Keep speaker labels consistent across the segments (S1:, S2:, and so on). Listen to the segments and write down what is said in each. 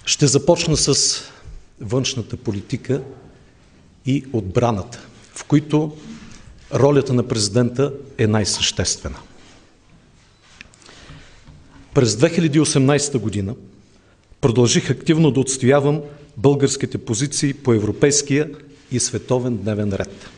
S1: Ще започна с външната политика и отбраната, в които ролята на президента е най-съществена. През 2018 година продължих активно да отстоявам българските позиции по европейския и световен дневен ред.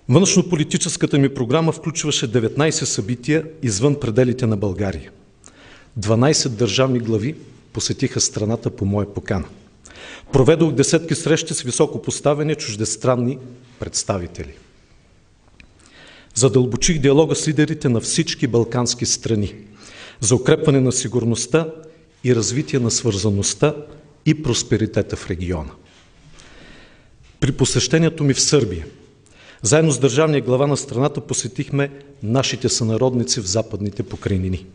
S1: Външнополитическата ми програма включваше 19 събития извън пределите на България. 12 държавни глави посетиха страната по моя покана. Проведох десетки срещи с високопоставени чуждестранни представители. Задълбочих диалога с лидерите на всички балкански страни за укрепване на сигурността и развитие на свързаността и просперитета в региона. При посещението ми в Сърбия, заедно с държавния глава на страната посетихме нашите сънародници в Западните покрайнини.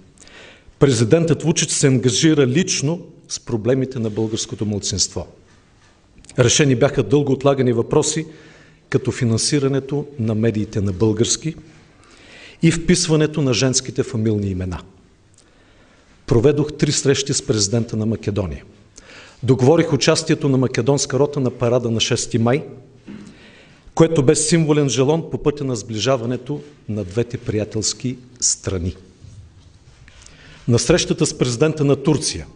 S1: Президентът Вучич се ангажира лично с проблемите на българското малцинство. Решени бяха дълго отлагани въпроси, като финансирането на медиите на български и вписването на женските фамилни имена. Проведох 3 срещи с президента на Македония. Договорих участието на македонска рота на парада на 6 май, което бе символен жалон по пътя на сближаването на двете приятелски страни. На срещата с президента на Турция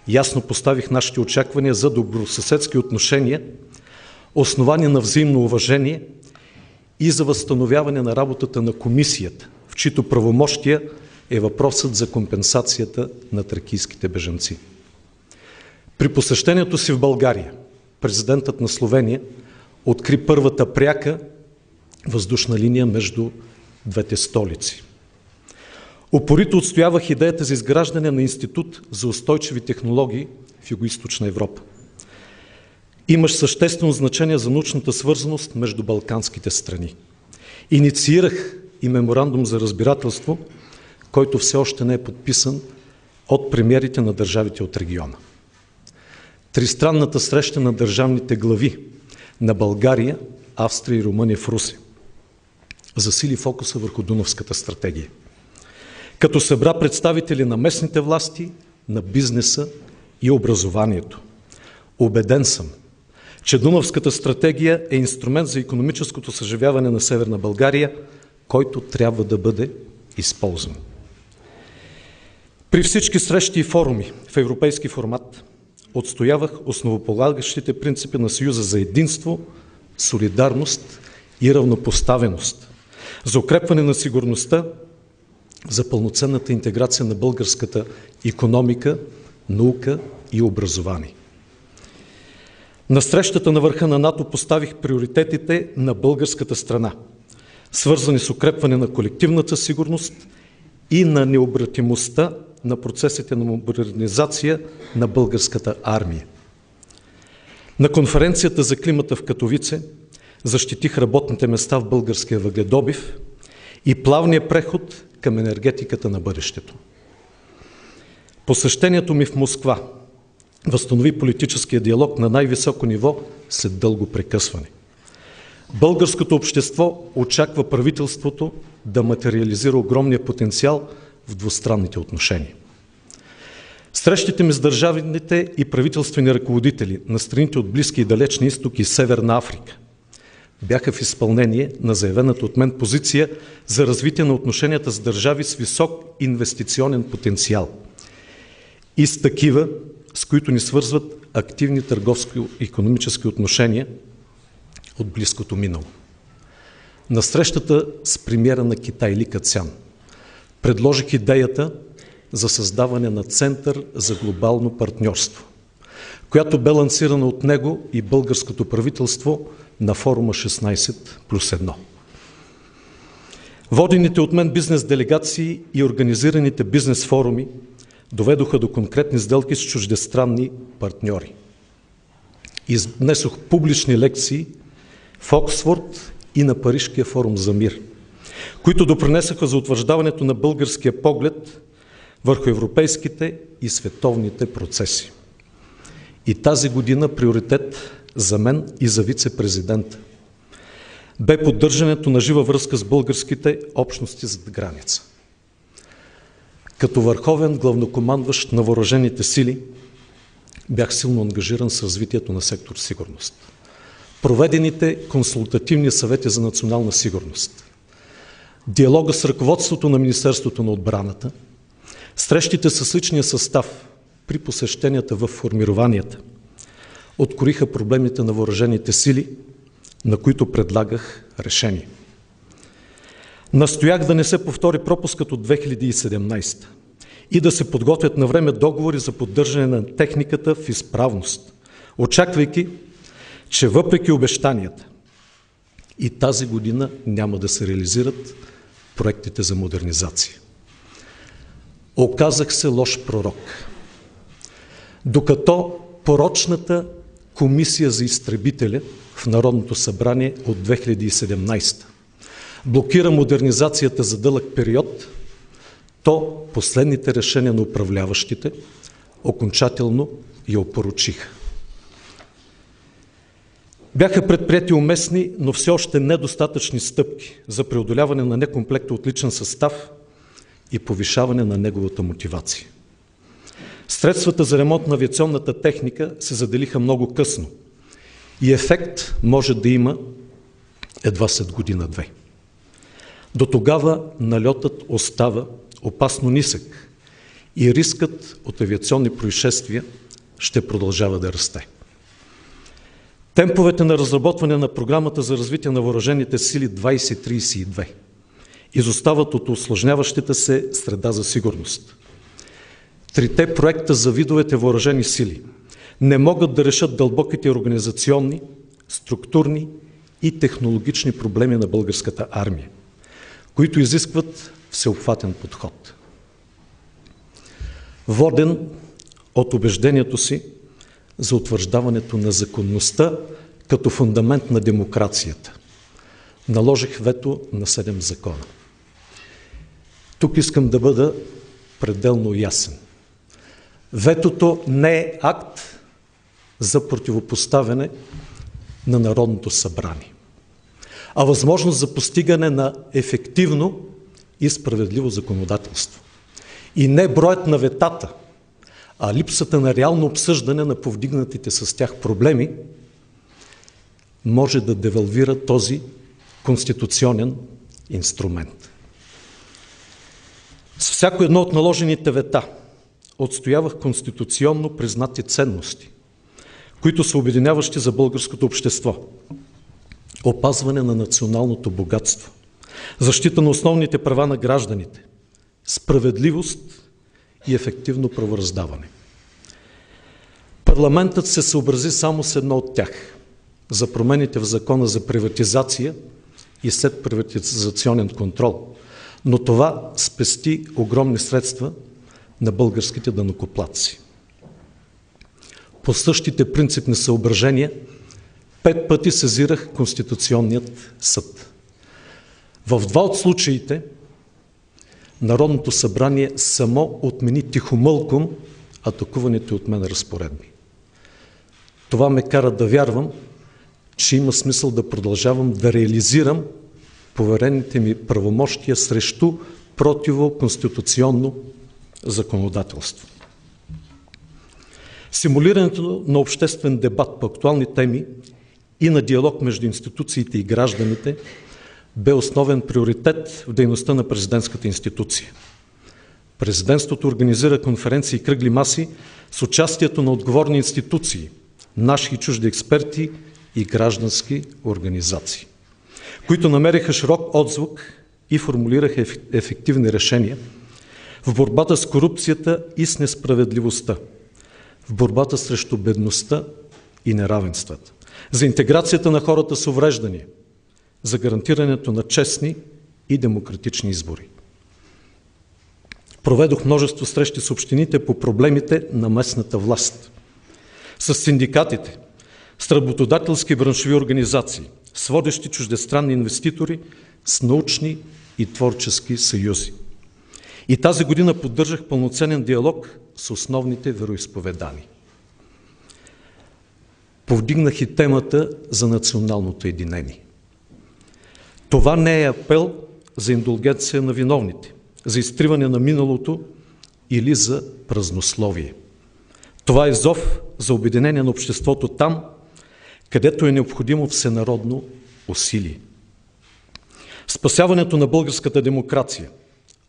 S1: ясно поставих нашите очаквания за добросъседски отношения, основани на взаимно уважение и за възстановяване на работата на комисията, в чието правомощия е въпросът за компенсацията на тракийските бежанци. При посещението си в България, президентът на Словения откри първата пряка въздушна линия между двете столици. Упорито отстоявах идеята за изграждане на Институт за устойчиви технологии в Югоизточна Европа. Имаш съществено значение за научната свързаност между балканските страни. Инициирах и меморандум за разбирателство, който все още не е подписан от премиерите на държавите от региона. Тристранната среща на държавните глави на България, Австрия и Румъния в Русе засили фокуса върху Дунавската стратегия, като събра представители на местните власти, на бизнеса и образованието. Убеден съм, че Дунавската стратегия е инструмент за икономическото съживяване на Северна България, който трябва да бъде използван. При всички срещи и форуми в европейски формат отстоявах основополагащите принципи на Съюза за единство, солидарност и равнопоставеност, за укрепване на сигурността, за пълноценната интеграция на българската икономика, наука и образование. На срещата на върха на НАТО поставих приоритетите на българската страна, свързани с укрепване на колективната сигурност и на необратимостта на процесите на модернизация на българската армия. На конференцията за климата в Катовице защитих работните места в българския въгледобив и плавния преход към енергетиката на бъдещето. Посещението ми в Москва възстанови политическия диалог на най-високо ниво след дълго прекъсване. Българското общество очаква правителството да материализира огромния потенциал в двустранните отношения. Срещите ми с държавните и правителствени ръководители на страните от Близки и Далечния изток и Северна Африка бяха в изпълнение на заявената от мен позиция за развитие на отношенията с държави с висок инвестиционен потенциал и с такива, с които ни свързват активни търговско-икономически отношения от близкото минало. На срещата с премиера на Китай Ли Кецян предложих идеята за създаване на Център за глобално партньорство, която бе лансирана от него и българското правителство на форума 16+1. Водените от мен бизнес делегации и организираните бизнес форуми доведоха до конкретни сделки с чуждестранни партньори. Изнесох публични лекции в Оксфорд и на Парижкия форум за мир, които допринесоха за утвърждаването на българския поглед върху европейските и световните процеси. И тази година приоритет за мен и за вице-президента бе поддържането на жива връзка с българските общности зад граница. Като върховен главнокомандващ на въоръжените сили, бях силно ангажиран с развитието на сектор сигурност. Проведените консултативни съвети за национална сигурност, диалога с ръководството на Министерството на отбраната, срещите с личния състав при посещенията в формированията откроиха проблемите на въоръжените сили, на които предлагах решение. Настоях да не се повтори пропускът от 2017 и да се подготвят на време договори за поддържане на техниката в изправност, очаквайки, че въпреки обещанията и тази година няма да се реализират проектите за модернизация. Оказах се лош пророк. Докато порочната комисия за изтребителя в Народното събрание от 2017 блокира модернизацията за дълъг период, то последните решения на управляващите окончателно я опорочиха. Бяха предприети уместни, но все още недостатъчни стъпки за преодоляване на некомплекта от личен състав и повишаване на неговата мотивация. Средствата за ремонт на авиационната техника се заделиха много късно и ефект може да има едва след година-две. До тогава налетът остава опасно нисък и рискът от авиационни происшествия ще продължава да расте. Темповете на разработване на програмата за развитие на въоръжените сили 2032 изостават от усложняващата се среда за сигурност. Трите проекта за видовете въоръжени сили не могат да решат дълбоките организационни, структурни и технологични проблеми на българската армия, които изискват всеобхватен подход. Воден от убеждението си за утвърждаването на законността като фундамент на демокрацията, наложих вето на 7 закона. Тук искам да бъда пределно ясен. Ветото не е акт за противопоставяне на Народното събрание, а възможност за постигане на ефективно и справедливо законодателство. И не броят на ветата, а липсата на реално обсъждане на повдигнатите с тях проблеми може да девалвира този конституционен инструмент. С всяко едно от наложените вета отстоявах конституционно признати ценности, които са обединяващи за българското общество. Опазване на националното богатство, защита на основните права на гражданите, справедливост и ефективно правораздаване. Парламентът се съобрази само с едно от тях – за промените в Закона за приватизация и следприватизационен контрол, но това спести огромни средства на българските данъкоплатци. По същите принципни съображения 5 пъти сезирах Конституционният съд. В 2 от случаите Народното събрание само отмени тихомълком атакуваните от мен разпоредби. Това ме кара да вярвам, че има смисъл да продължавам да реализирам поверените ми правомощия срещу противоконституционно законодателство. Симулирането на обществен дебат по актуални теми и на диалог между институциите и гражданите бе основен приоритет в дейността на президентската институция. Президентството организира конференции и кръгли маси с участието на отговорни институции, наши и чужди експерти и граждански организации, които намериха широк отзвук и формулираха ефективни решения в борбата с корупцията и с несправедливостта, в борбата срещу бедността и неравенствата, за интеграцията на хората с увреждания, за гарантирането на честни и демократични избори. Проведох множество срещи с общините по проблемите на местната власт, с синдикатите, с работодателски браншови организации, с водещи чуждестранни инвеститори, с научни и творчески съюзи. И тази година поддържах пълноценен диалог с основните вероизповедания. Повдигнах и темата за националното единение. Това не е апел за индулгенция на виновните, за изтриване на миналото или за празнословие. Това е зов за обединение на обществото там, където е необходимо всенародно усилие. Спасяването на българската демокрация,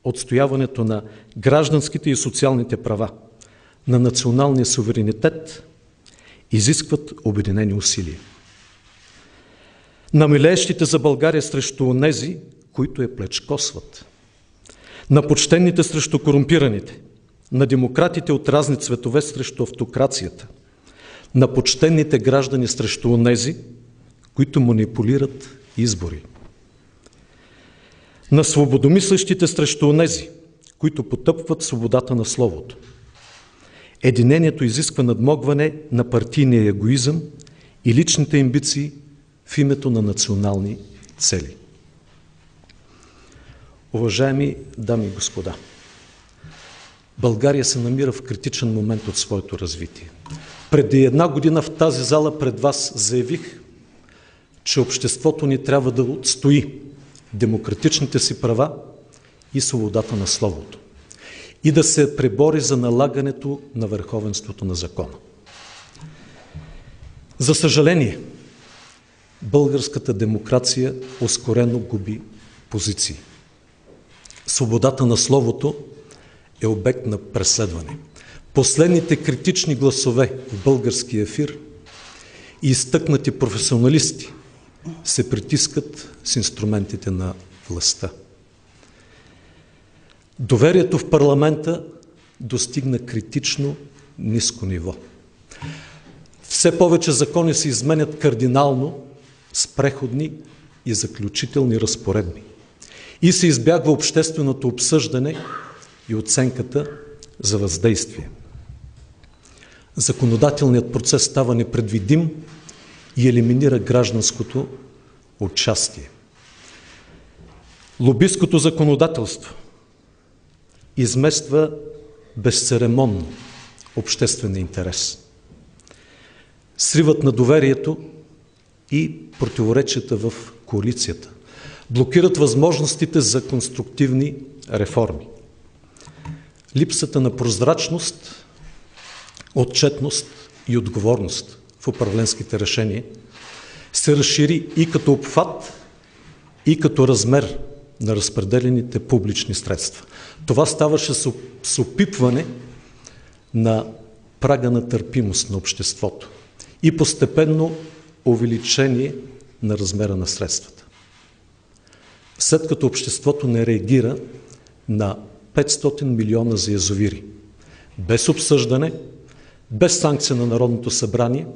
S1: отстояването на гражданските и социалните права, на националния суверенитет изискват обединени усилия. На милеещите за България срещу онези, които я плячкосват, на почтените срещу корумпираните, на демократите от разни цветове срещу автокрацията, на почтените граждани срещу онези, които манипулират избори, на свободомислещите срещу онези, които потъпват свободата на словото. Единението изисква надмогване на партийния егоизъм и личните амбиции в името на национални цели. Уважаеми дами и господа, България се намира в критичен момент от своето развитие. Преди една година в тази зала пред вас заявих, че обществото ни трябва да отстои демократичните си права и свободата на словото и да се пребори за налагането на върховенството на закона. За съжаление, българската демокрация ускорено губи позиции. Свободата на словото е обект на преследване. Последните критични гласове в българския ефир и изтъкнати професионалисти се притискат с инструментите на властта. Доверието в парламента достигна критично ниско ниво. Все повече закони се изменят кардинално с преходни и заключителни разпоредби и се избягва общественото обсъждане и оценката за въздействие. Законодателният процес става непредвидим и елиминира гражданското участие. Лобисткото законодателство измества безцеремонно обществения интерес. Сриват на доверието и противоречията в коалицията. Блокират възможностите за конструктивни реформи. Липсата на прозрачност, отчетност и отговорност в управленските решения се разшири и като обхват, и като размер на разпределените публични средства. Това ставаше с опипване на прага на търпимост на обществото и постепенно увеличение на размера на средствата. След като обществото не реагира на 500 милиона за язовири, без обсъждане, без санкция на Народното събрание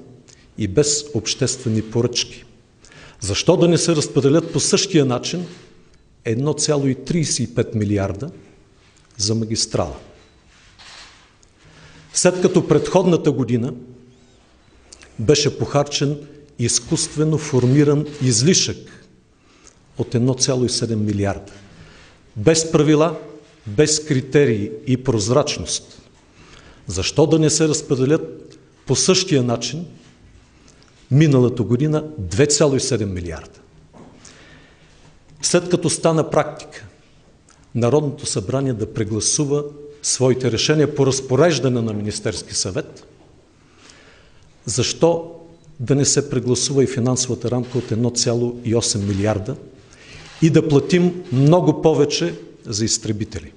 S1: и без обществени поръчки, защо да не се разпределят по същия начин 1,35 милиарда за магистрала? След като предходната година беше похарчен изкуствено формиран излишък от 1,7 милиарда, без правила, без критерии и прозрачност, защо да не се разпределят по същия начин миналата година 2,7 милиарда? След като стана практика Народното събрание да прегласува своите решения по разпореждане на Министерски съвет, защо да не се прегласува и финансовата рамка от 1,8 милиарда и да платим много повече за изтребители?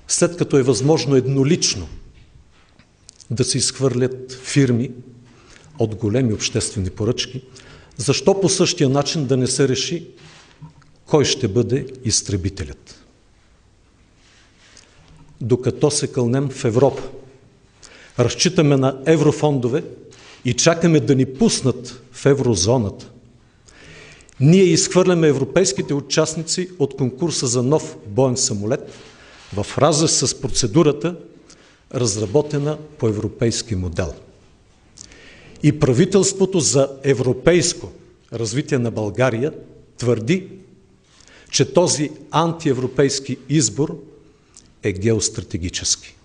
S1: След като е възможно еднолично да се изхвърлят фирми от големи обществени поръчки, защо по същия начин да не се реши кой ще бъде изтребителят? Докато се кълнем в Европа, разчитаме на еврофондове и чакаме да ни пуснат в еврозоната, ние изхвърляме европейските участници от конкурса за нов боен самолет в разрез с процедурата, разработена по европейски модел. И правителството за европейско развитие на България твърди, че този антиевропейски избор е геостратегически.